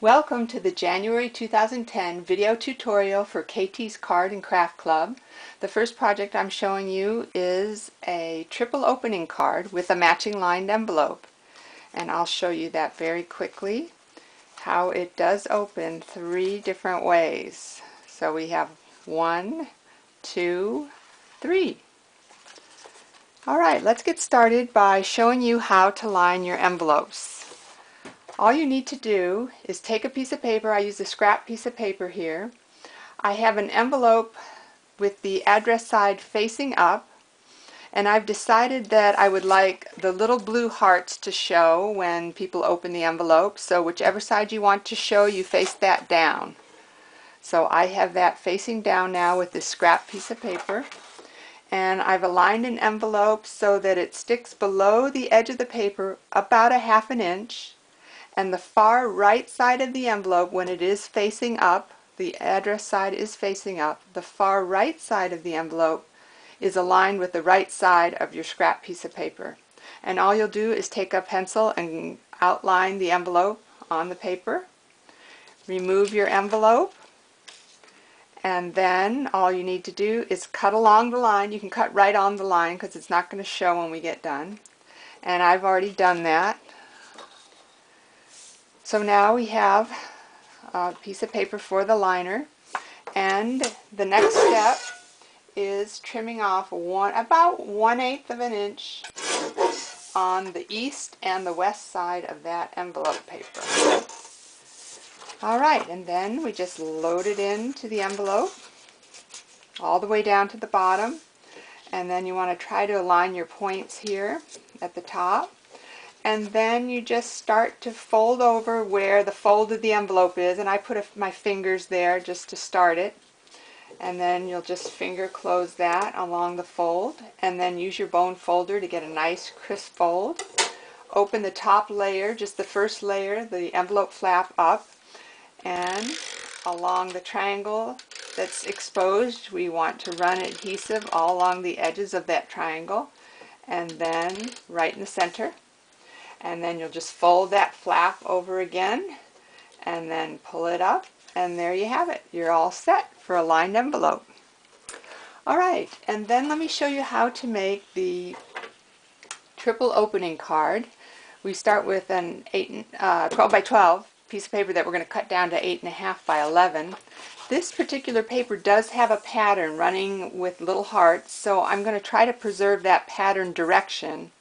Welcome to the January 2010 video tutorial for KT's Card and Craft Club. The first project I'm showing you is a triple opening card with a matching lined envelope. And I'll show you that very quickly, how it does open 3 different ways. So we have 1, 2, 3. Alright, let's get started by showing you how to line your envelopes. All you need to do is take a piece of paper. I use a scrap piece of paper here. I have an envelope with the address side facing up, and I've decided that I would like the little blue hearts to show when people open the envelope. So whichever side you want to show, you face that down. So I have that facing down now with this scrap piece of paper. And I've aligned an envelope so that it sticks below the edge of the paper about a ½ inch. And the far right side of the envelope, when it is facing up, the address side is facing up, the far right side of the envelope is aligned with the right side of your scrap piece of paper. And all you'll do is take a pencil and outline the envelope on the paper. Remove your envelope, and then all you need to do is cut along the line. You can cut right on the line because it's not going to show when we get done. And I've already done that. So now we have a piece of paper for the liner, and the next step is trimming off about 1/8 of an inch on the east and the west side of that envelope paper. Alright, and then we just load it into the envelope all the way down to the bottom, and then you want to try to align your points here at the top. And then you just start to fold over where the fold of the envelope is, and I put my fingers there just to start it. And then you'll just finger close that along the fold, and then use your bone folder to get a nice crisp fold. Open the top layer, just the first layer, the envelope flap up, and along the triangle that's exposed, we want to run adhesive all along the edges of that triangle, and then right in the center. And then you'll just fold that flap over again and then pull it up, and there you have it. You're all set for a lined envelope. Alright, and then let me show you how to make the triple opening card. We start with an 12 by 12 piece of paper that we're going to cut down to 8.5 by 11. This particular paper does have a pattern running with little hearts, so I'm going to try to preserve that pattern direction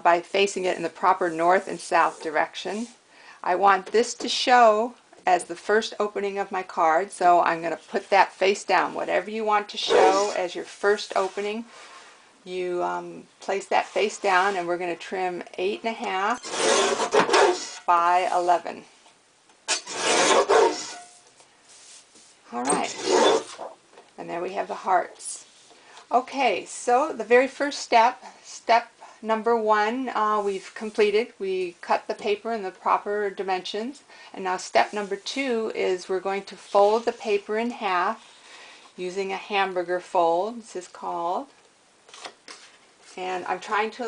by facing it in the proper north and south direction. I want this to show as the first opening of my card, so I'm going to put that face down. Whatever you want to show as your first opening, you place that face down, and we're going to trim 8.5 by 11. Alright, and there we have the hearts. Okay, so the very first step number 1, we've completed. We cut the paper in the proper dimensions, and now step number 2 is we're going to fold the paper in half using a hamburger fold, this is called. And I'm trying to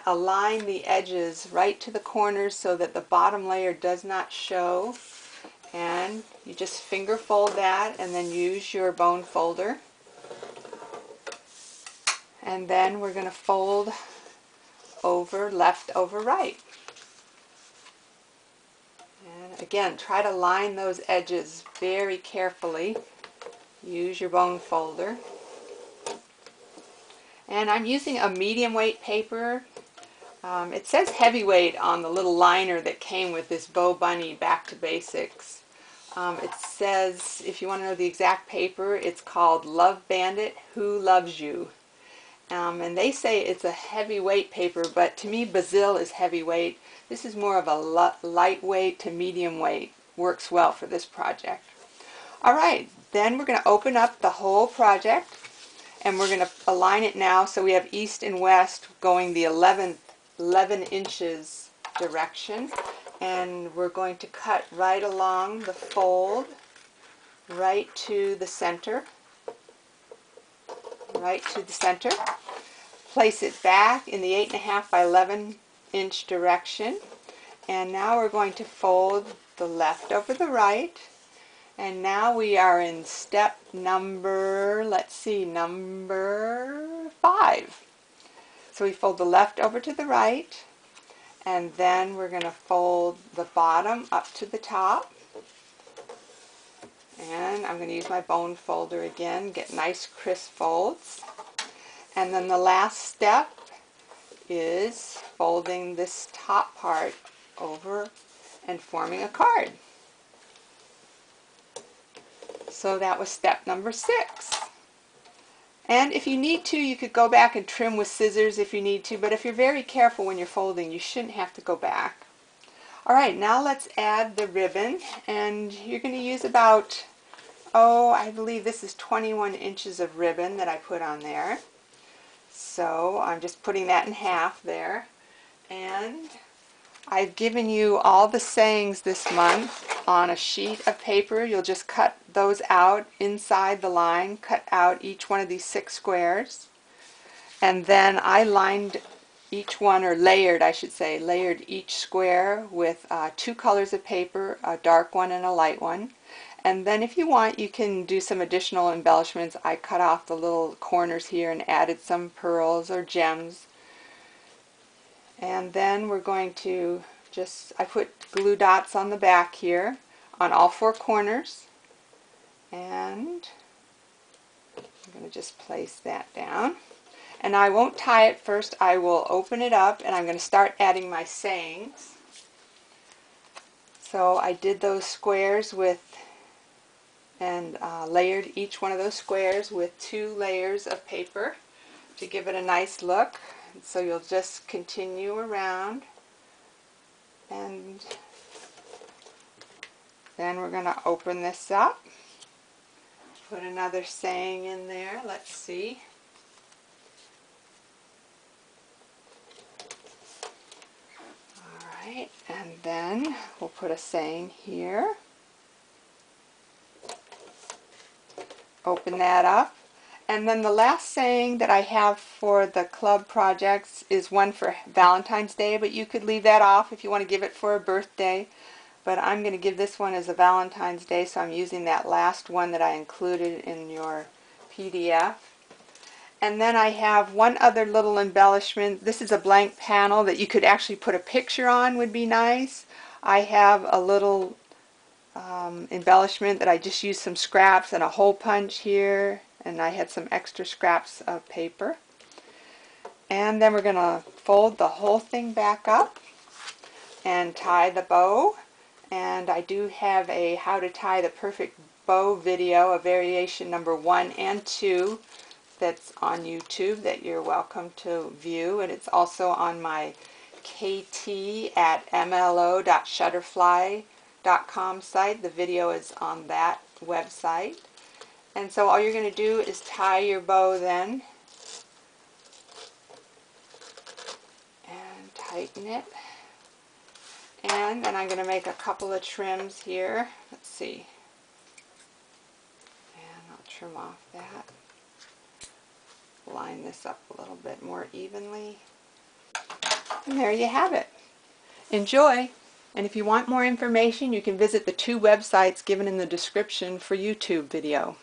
align the edges right to the corners so that the bottom layer does not show. And you just finger fold that, and then use your bone folder. And then we're going to fold over left over right. And again, try to line those edges very carefully. Use your bone folder. And I'm using a medium weight paper. It says heavyweight on the little liner that came with this Bo Bunny Back to Basics. It says, if you want to know the exact paper, it's called Love Bandit Who Loves You. And they say it's a heavyweight paper, but to me Bazil is heavyweight. This is more of a lightweight to medium weight. Works well for this project. Alright, then we're going to open up the whole project, and we're going to align it now so we have east and west going the 11 inches direction. And we're going to cut right along the fold, right to the center. Right to the center. Place it back in the 8.5 by 11 inch direction, and now we're going to fold the left over the right. And now we are in step number, let's see, number 5. So we fold the left over to the right, and then we're going to fold the bottom up to the top. And I'm going to use my bone folder again, get nice crisp folds. And then the last step is folding this top part over and forming a card. So that was step number 6. And if you need to, you could go back and trim with scissors if you need to, but if you're very careful when you're folding, you shouldn't have to go back. Alright, now let's add the ribbon, and you're going to use about, I believe this is 21 inches of ribbon that I put on there. So I'm just putting that in half there. And I've given you all the sayings this month on a sheet of paper. You'll just cut those out inside the line, cut out each one of these 6 squares. And then I lined each one, or layered I should say, layered each square with 2 colors of paper, a dark one and a light one. And then if you want, you can do some additional embellishments. I cut off the little corners here and added some pearls or gems. And then we're going to I put glue dots on the back here on all 4 corners. And I'm going to just place that down. And I won't tie it first. I will open it up and I'm going to start adding my sayings. So I did those squares and layered each one of those squares with 2 layers of paper to give it a nice look. So you'll just continue around, and then we're going to open this up, put another saying in there. Let's see. Alright, and then we'll put a saying here. Open that up. And then the last saying that I have for the club projects is one for Valentine's Day, but you could leave that off if you want to give it for a birthday. But I'm going to give this one as a Valentine's Day, so I'm using that last one that I included in your PDF. And then I have one other little embellishment. This is a blank panel that you could actually put a picture on, would be nice. I have a little embellishment that I just used some scraps and a hole punch here, and I had some extra scraps of paper. And then we're going to fold the whole thing back up and tie the bow. And I do have a how to tie the perfect bow video, a variation number 1 and 2 that's on YouTube that you're welcome to view, and it's also on my kt@mlo.shutterfly.com site. The video is on that website. And so all you're going to do is tie your bow then and tighten it. And then I'm going to make a couple of trims here. Let's see. And I'll trim off that. Line this up a little bit more evenly. And there you have it. Enjoy! And if you want more information, you can visit the 2 websites given in the description for YouTube video.